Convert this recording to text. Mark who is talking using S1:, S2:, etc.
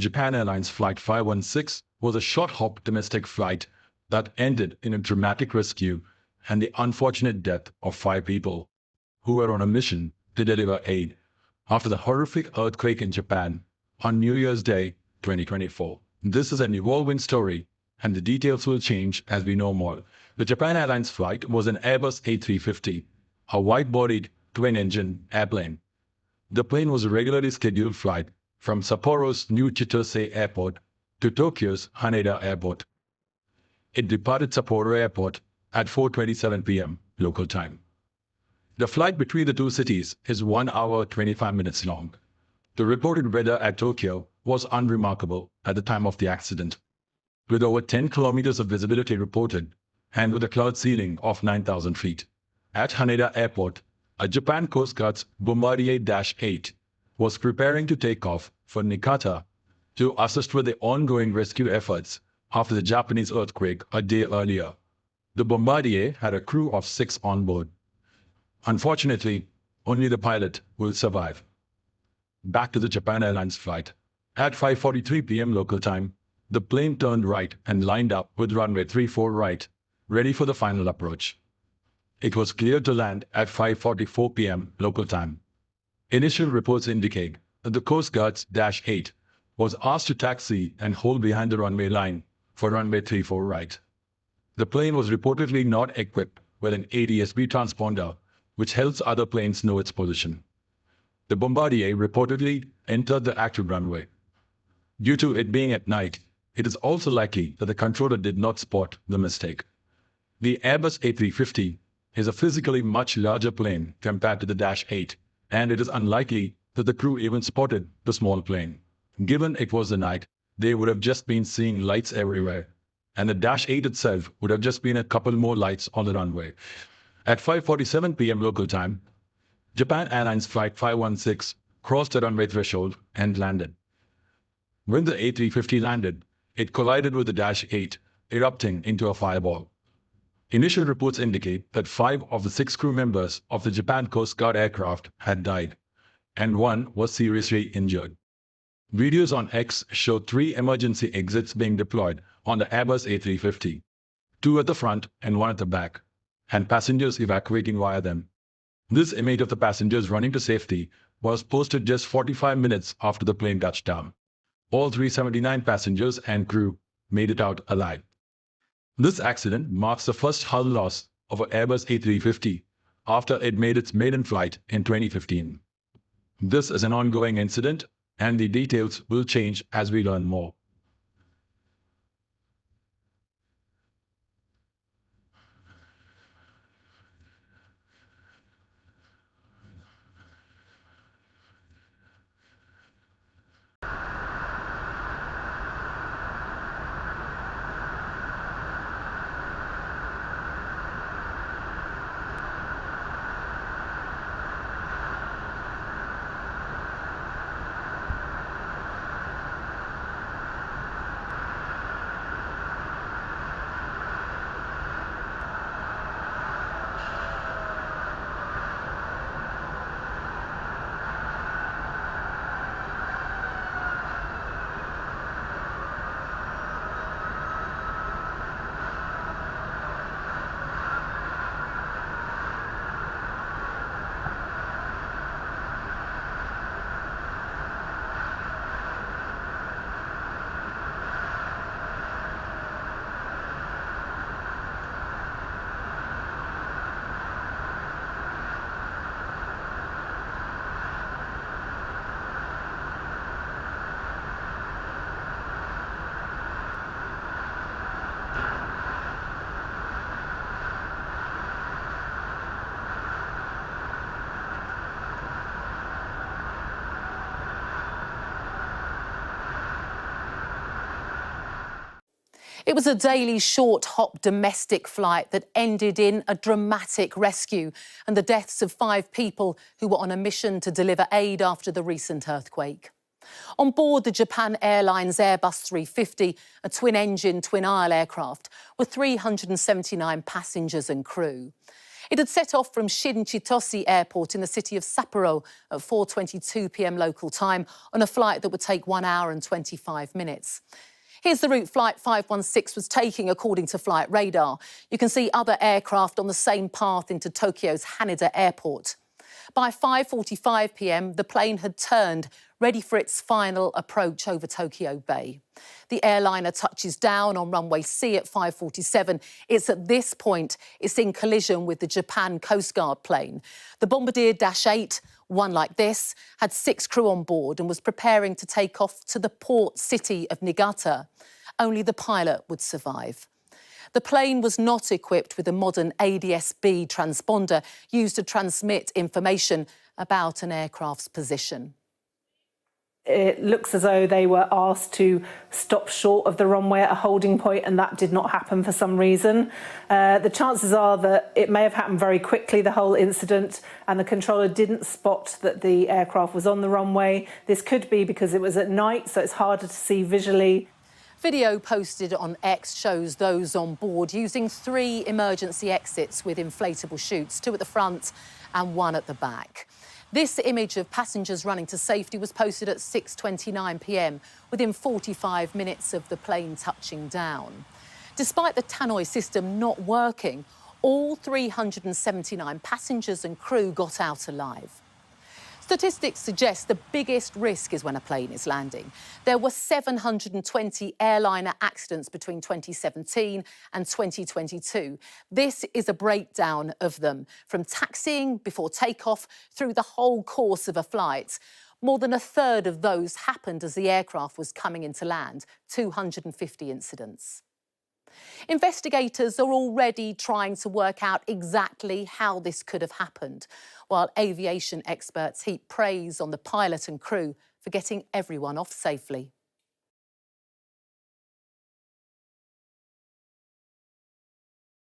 S1: Japan Airlines Flight 516 was a short-hop domestic flight that ended in a dramatic rescue and the unfortunate death of 5 people who were on a mission to deliver aid after the horrific earthquake in Japan on New Year's Day 2024. This is an evolving story, and the details will change as we know more. The Japan Airlines flight was an Airbus A350, a wide-bodied twin-engine airplane. The plane was a regularly scheduled flight from Sapporo's new Chitose Airport to Tokyo's Haneda Airport. It departed Sapporo Airport at 4:27 p.m. local time. The flight between the two cities is 1 hour 25 minutes long. The reported weather at Tokyo was unremarkable at the time of the accident, with over 10 kilometers of visibility reported and with a cloud ceiling of 9,000 feet. At Haneda Airport, a Japan Coast Guard's Bombardier Dash 8 was preparing to take off for Niigata to assist with the ongoing rescue efforts after the Japanese earthquake a day earlier. The Bombardier had a crew of 6 on board. Unfortunately, only the pilot will survive. Back to the Japan Airlines flight. At 5:43 p.m. local time, the plane turned right and lined up with runway 34 right, ready for the final approach. It was cleared to land at 5:44 p.m. local time. Initial reports indicate that the Coast Guard's Dash 8 was asked to taxi and hold behind the runway line for runway 34 right. The plane was reportedly not equipped with an ADS-B transponder, which helps other planes know its position. The Bombardier reportedly entered the active runway. Due to it being at night, it is also likely that the controller did not spot the mistake. The Airbus A350 is a physically much larger plane compared to the Dash 8, and it is unlikely that the crew even spotted the small plane. Given it was the night, they would have just been seeing lights everywhere, and the Dash 8 itself would have just been a couple more lights on the runway. At 5:47 p.m. local time, Japan Airlines Flight 516 crossed the runway threshold and landed. When the A350 landed, it collided with the Dash 8, erupting into a fireball. Initial reports indicate that 5 of the 6 crew members of the Japan Coast Guard aircraft had died, and 1 was seriously injured. Videos on X show 3 emergency exits being deployed on the Airbus A350, 2 at the front and 1 at the back, and passengers evacuating via them. This image of the passengers running to safety was posted just 45 minutes after the plane touched down. All 379 passengers and crew made it out alive. This accident marks the first hull loss of an Airbus A350 after it made its maiden flight in 2015. This is an ongoing incident, and the details will change as we learn more.
S2: It was a daily short-hop domestic flight that ended in a dramatic rescue and the deaths of 5 people who were on a mission to deliver aid after the recent earthquake. On board the Japan Airlines Airbus A350, a twin-engine, twin-aisle aircraft, were 379 passengers and crew. It had set off from Chitose Airport in the city of Sapporo at 4:22 p.m. local time on a flight that would take 1 hour and 25 minutes. Here's the route Flight 516 was taking, according to flight radar. You can see other aircraft on the same path into Tokyo's Haneda Airport. By 5:45 p.m, the plane had turned, ready for its final approach over Tokyo Bay. The airliner touches down on runway C at 5:47. It's at this point it's in collision with the Japan Coast Guard plane. The Bombardier Dash 8, one like this, had 6 crew on board and was preparing to take off to the port city of Niigata. Only the pilot would survive. The plane was not equipped with a modern ADS-B transponder used to transmit information about an aircraft's position.
S3: It looks as though they were asked to stop short of the runway at a holding point, and that did not happen for some reason. The chances are that it may have happened very quickly, the whole incident, and the controller didn't spot that the aircraft was on the runway. This could be because it was at night, so it's harder to see visually.
S2: Video posted on X shows those on board using 3 emergency exits with inflatable chutes, 2 at the front and 1 at the back. This image of passengers running to safety was posted at 6:29 p.m, within 45 minutes of the plane touching down. Despite the tannoy system not working, all 379 passengers and crew got out alive. Statistics suggest the biggest risk is when a plane is landing. There were 720 airliner accidents between 2017 and 2022. This is a breakdown of them, from taxiing before takeoff through the whole course of a flight. More than a third of those happened as the aircraft was coming into land, 250 incidents. Investigators are already trying to work out exactly how this could have happened, while aviation experts heap praise on the pilot and crew for getting everyone off safely.